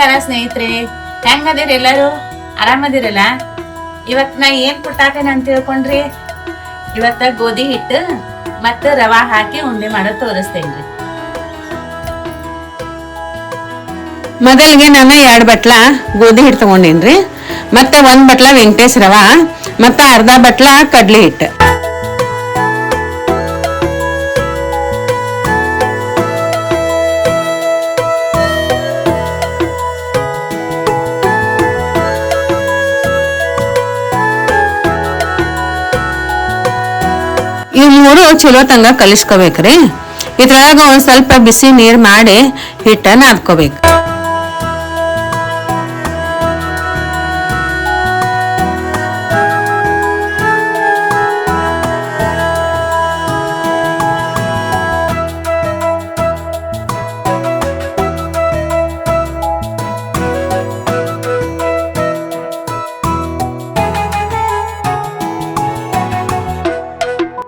ನಮಸ್ಕಾರ ಸ್ನೇಹಿತರೆ, ಹೆಂಗದಿರಿ ಎಲ್ಲರೂ? ಆರಾಮದಿರಲ್ಲ? ಇವತ್ ನಾ ಏನ್ ಕುಟ್ಟಾಕೇನ ಅಂತ ತಿಳ್ಕೊಂಡ್ರಿ? ಇವತ್ತ ಗೋಧಿ ಹಿಟ್ಟು ಮತ್ತ ರವಾ ಹಾಕಿ ಉಂಡೆ ಮಾಡೋದ್ ತೋರಿಸ್ತೇನ್ರಿ. ಮೊದಲಿಗೆ ನಾನು 2 ಬಟ್ಲ ಗೋಧಿ ಹಿಟ್ಟು ತಗೊಂಡೇನ್ರಿ. ಮತ್ತೆ 1 ಬಟ್ಲ ವೆಂಕಟೇಶ್ ರವಾ, ಮತ್ತೆ ಅರ್ಧ ಬಟ್ಲ ಕಡ್ಲಿ ಹಿಟ್ಟು. ಇವ್ 3 ಚಲೋ ತಂಗ ಕಲಿಸ್ಕೋಬೇಕ್ರಿ. ಇದ್ರೊಳಗ ಒಂದ್ ಸ್ವಲ್ಪ ಬಿಸಿ ನೀರ್ ಮಾಡಿ ಹಿಟ್ಟ ನಾದ್ಕೋಬೇಕು.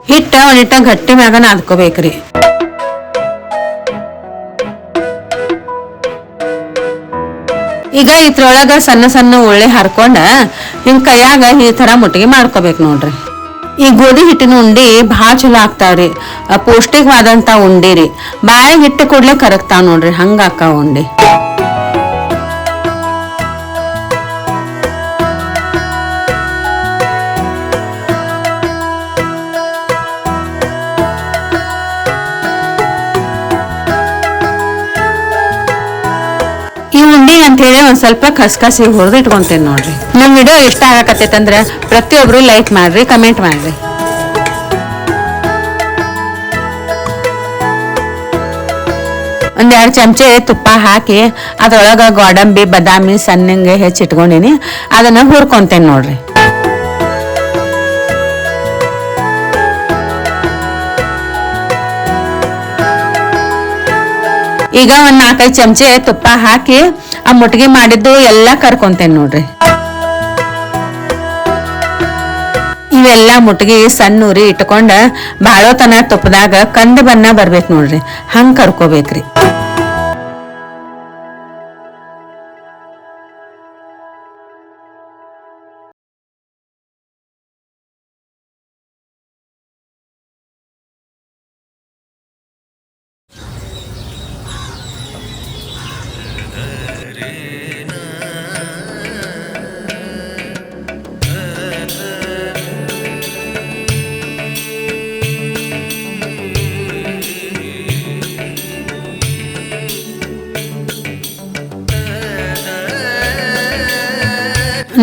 ಹಿಟ್ಟ ಒಂದಿಟ್ಟ ಗಟ್ಟಿ ಮ್ಯಾಗ ನಾದ್ಕೋಬೇಕ್ರಿ. ಈಗ ಇದ್ರೊಳಗ ಸಣ್ಣ ಸಣ್ಣ ಉಳ್ಳಿ ಹರ್ಕೊಂಡ ಹಿಂಗ್ ಕೈಯಾಗ ಈ ತರ ಮುಟ್ಟಿಗೆ ಮಾಡ್ಕೋಬೇಕು ನೋಡ್ರಿ. ಈ ಗೋಧಿ ಹಿಟ್ಟಿನ ಉಂಡಿ ಭಾಳ ಚಲೋ ಆಗ್ತಾವ್ರಿ, ಪೌಷ್ಟಿಕವಾದಂತ ಉಂಡಿ ರೀ. ಬಾಳೆ ಹಿಟ್ಟು ಕೂಡ್ಲೆ ಕರಗ್ತಾವ ನೋಡ್ರಿ, ಹಂಗ ಹಾಕಾವ ಉಂಡಿ. ಈ ಉಂಡಿಗೆ ಅಂತ ಹೇಳಿ ಒಂದ್ ಸ್ವಲ್ಪ ಕಸ್ಕಸಿ ಹುರಿದು ಇಟ್ಕೊಂತೇನೆ ನೋಡ್ರಿ. ನಮ್ ವಿಡಿಯೋ ಇಷ್ಟ ಆಗಕತ್ತೈತಂದ್ರ ಪ್ರತಿಯೊಬ್ರು ಲೈಕ್ ಮಾಡ್ರಿ, ಕಮೆಂಟ್ ಮಾಡ್ರಿ. ಒಂದ್ 2 ಚಮಚೆ ತುಪ್ಪ ಹಾಕಿ ಅದ್ರೊಳಗ ಗೋಡಂಬಿ ಬಾದಾಮಿ ಸಣ್ಣಂಗೆ ಹೆಚ್ಚಿಟ್ಕೊಂಡಿನಿ, ಅದನ್ನ ಹುರ್ಕೊಂತೇನೆ ನೋಡ್ರಿ. ಈಗ ಒಂದ್ 4-5 ಚಮಚೆ ತುಪ್ಪ ಹಾಕಿ ಆ ಮುಟ್ಗಿ ಮಾಡಿದ್ದು ಎಲ್ಲಾ ಕರ್ಕೊಂತೇನೆ ನೋಡ್ರಿ. ಇವೆಲ್ಲಾ ಮುಟ್ಗಿ ಸಣ್ಣ ಉರಿ ಇಟ್ಕೊಂಡ ಬಾಳೋತನ ತುಪ್ಪದಾಗ ಕಂದು ಬಣ್ಣ ಬರ್ಬೇಕು ನೋಡ್ರಿ, ಹಂಗ್ ಕರ್ಕೋಬೇಕ್ರಿ.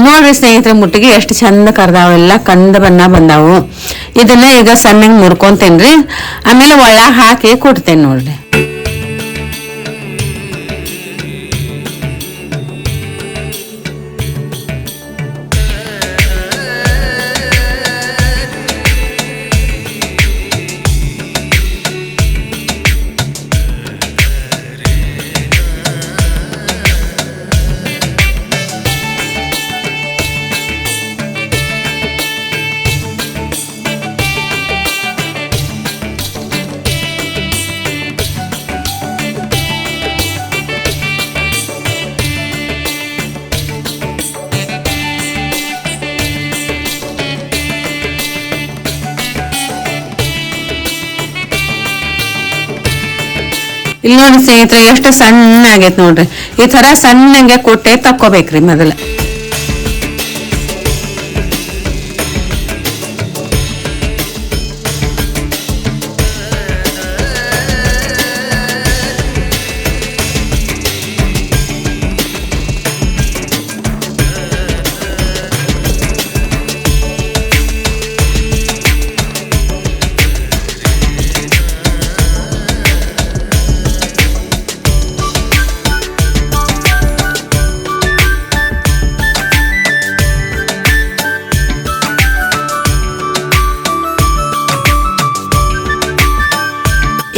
ನೋಡ್ರಿ ಸ್ನೇಹಿತರೆ, ಮುಟ್ಟಿಗೆ ಎಷ್ಟು ಚಂದ ಕರ್ದಾವೆಲ್ಲ ಕಂದ ಬಣ್ಣ ಬಂದಾವು. ಇದನ್ನ ಈಗ ಸಣ್ಣಂಗ್ ಮುರ್ಕೊಂತೇನ್ರಿ, ಆಮೇಲೆ ಒಳ್ಳ ಹಾಕಿ ಕೊಡ್ತೇನೆ ನೋಡ್ರಿ. ಇಲ್ಲಿ ನೋಡಿ ಸ್ನೇಹಿತರೆ, ಎಷ್ಟು ಸಣ್ಣ ಆಗೈತ್ ನೋಡ್ರಿ. ಈ ತರ ಸಣ್ಣಂಗೆ ಕೊಟ್ಟೆ ತಕ್ಕೋಬೇಕ್ರಿ ಮೊದಲ.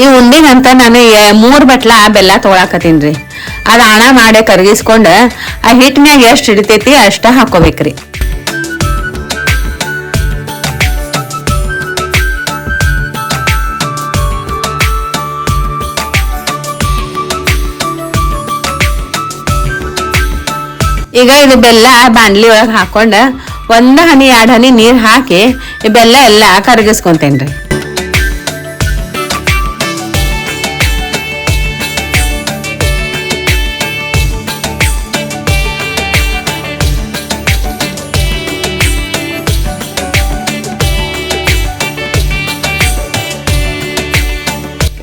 ಈ ಉಂಡಿನಂತ ನಾನು 3 ಬಟ್ಲ ಬೆಲ್ಲ ತೊಗೊಳಕತ್ತೀನ್ರಿ. ಅದ ಹಣ ಮಾಡಿ ಕರಗಿಸ್ಕೊಂಡ ಆ ಹಿಟ್ಟಿನ್ಯಾಗ ಎಷ್ಟು ಹಿಡಿತೈತಿ ಅಷ್ಟ ಹಾಕೋಬೇಕ್ರಿ. ಈಗ ಇದು ಬೆಲ್ಲ ಬಾಂಡ್ಲಿ ಒಳಗೆ ಹಾಕೊಂಡ 1 ಹನಿ 2 ಹನಿ ನೀರ್ ಹಾಕಿ ಈ ಬೆಲ್ಲ ಎಲ್ಲ ಕರಗಿಸ್ಕೊಂತೇನ್ರಿ.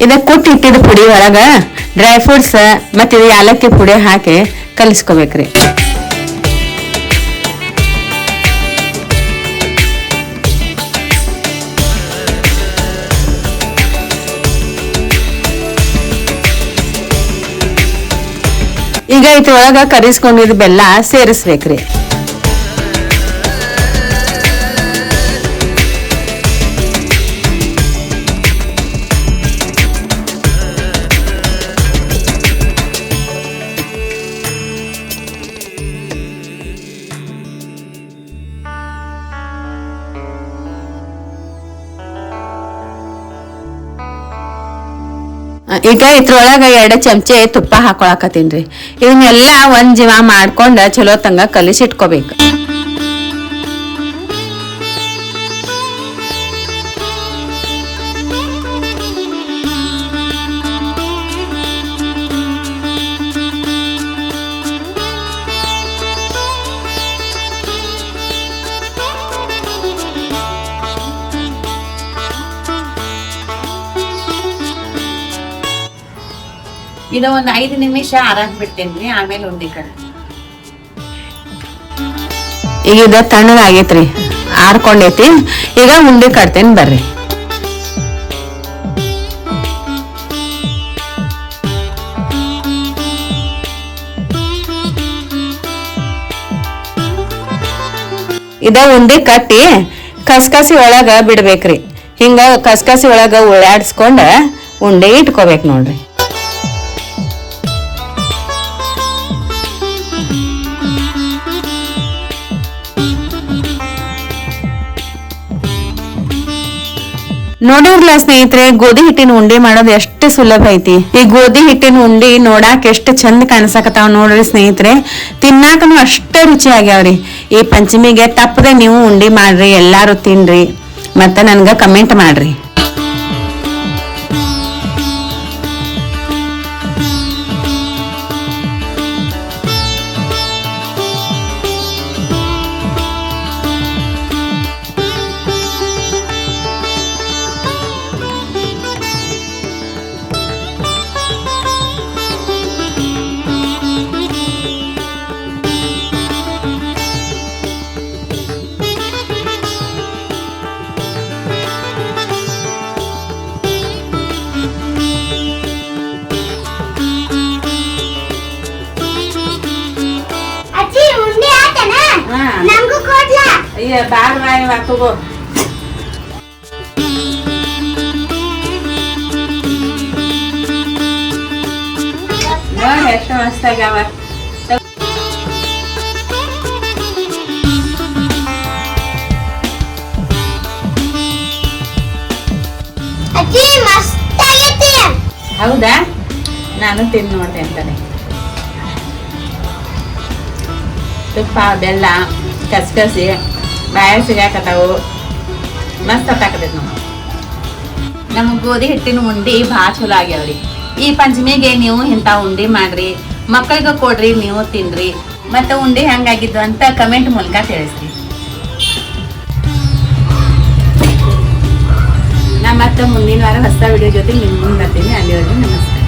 ಇದ ಕುಟ್ಟಿ ಇಟ್ಟಿದ ಪುಡಿ ಒಳಗ ಡ್ರೈ ಫ್ರೂಟ್ಸ್ ಮತ್ತೆ ಇದು ಯಾಲಕ್ಕಿ ಪುಡಿ ಹಾಕಿ ಕಲಿಸ್ಕೋಬೇಕ್ರಿ. ಈಗ ಇದ್ರೊಳಗ ಕರಿಸ್ಕೊಂಡಿದ್ ಬೆಲ್ಲ ಸೇರಿಸ್ಬೇಕ್ರಿ. ಈಗ ಇದ್ರೊಳಗ 2 ಚಮಚೆ ತುಪ್ಪ ಹಾಕೊಳಕತ್ತೀನ್ರಿ. ಇದನ್ನೆಲ್ಲ ಒಂದ್ ಜೀವ ಮಾಡ್ಕೊಂಡ ಚಲೋ ತಂಗ ಕಲಿಸಿಟ್ಕೋಬೇಕು. ಇದು ಒಂದ್ 5 ನಿಮಿಷ ಆರಾಕ್ ಬಿಡ್ತೇನ್ರಿ, ಆಮೇಲೆ ಉಂಡಿ ಕಡೆ. ಈಗ ಇದ ತಣ್ಣಗಾಗೈತ್ರಿ, ಆರ್ಕೊಂಡೈತಿ. ಈಗ ಉಂಡಿ ಕಟ್ತೇನೆ ಬರ್ರಿ. ಇದ ಉಂಡಿ ಕಟ್ಟಿ ಕಸ್ಕಸಿ ಒಳಗ ಬಿಡ್ಬೇಕ್ರಿ. ಹಿಂಗ ಕಸ್ಕಸಿ ಒಳಗ ಉಳ್ಳಾಡ್ಸ್ಕೊಂಡ ಉಂಡೆ ಇಟ್ಕೋಬೇಕು ನೋಡ್ರಿ. ನೋಡಿರ್ಲ ಸ್ನೇಹಿತರೆ, ಗೋಧಿ ಹಿಟ್ಟಿನ ಉಂಡಿ ಮಾಡೋದು ಎಷ್ಟು ಸುಲಭ ಐತಿ. ಈ ಗೋಧಿ ಹಿಟ್ಟಿನ ಉಂಡಿ ನೋಡಾಕ ಎಷ್ಟು ಚಂದ ಕಾಣಿಸಕತ್ತಾವ ನೋಡ್ರಿ ಸ್ನೇಹಿತರೆ. ತಿನ್ನಾಕನು ಅಷ್ಟೇ ರುಚಿ ಆಗ್ಯಾವ್ರಿ. ಈ ಪಂಚಮಿಗೆ ತಪ್ಪದೆ ನೀವು ಉಂಡಿ ಮಾಡ್ರಿ, ಎಲ್ಲಾರು ತಿನ್ರಿ, ಮತ್ತ ನನ್ಗ ಕಮೆಂಟ್ ಮಾಡ್ರಿ. ತಗೋ ಎಷ್ಟು ಮಸ್ತ್ ಆಗ್ಯಾವ. ಹೌದಾ? ನಾನು ತಿಂದು ನೋಡ್ದೆ ಅಂತಾನೆ. ತುಪ್ಪ ಬೆಲ್ಲ ಕಸ್ಕಸಿ ಬಾಯ ಸಿಗಾಕತ್ತಾವು, ಮಸ್ತ್ ಹತ್ತಾಕತೈತಿ. ನಮ್ಗೆ ಗೋಧಿ ಹಿಟ್ಟಿನ ಉಂಡಿ ಭಾಳ ಚಲೋ ಆಗ್ಯಾವ್ರಿ. ಈ ಪಂಚಮಿಗೆ ನೀವು ಇಂಥ ಉಂಡಿ ಮಾಡ್ರಿ, ಮಕ್ಕಳಿಗೆ ಕೊಡ್ರಿ, ನೀವು ತಿನ್ರಿ. ಮತ್ತೆ ಉಂಡಿ ಹೆಂಗಾಗಿದ್ದು ಅಂತ ಕಮೆಂಟ್ ಮೂಲಕ ತಿಳಿಸ್ರಿ. ನಾ ಮತ್ತೆ ಮುಂದಿನ ವಾರ ಹೊಸ ವಿಡಿಯೋ ಜೊತೆ ನಿಮ್ಮ ಮುಂದೆ ಬರ್ತೀನಿ. ಅಲ್ಲಿವರೆಗೂ ನಮಸ್ಕಾರ.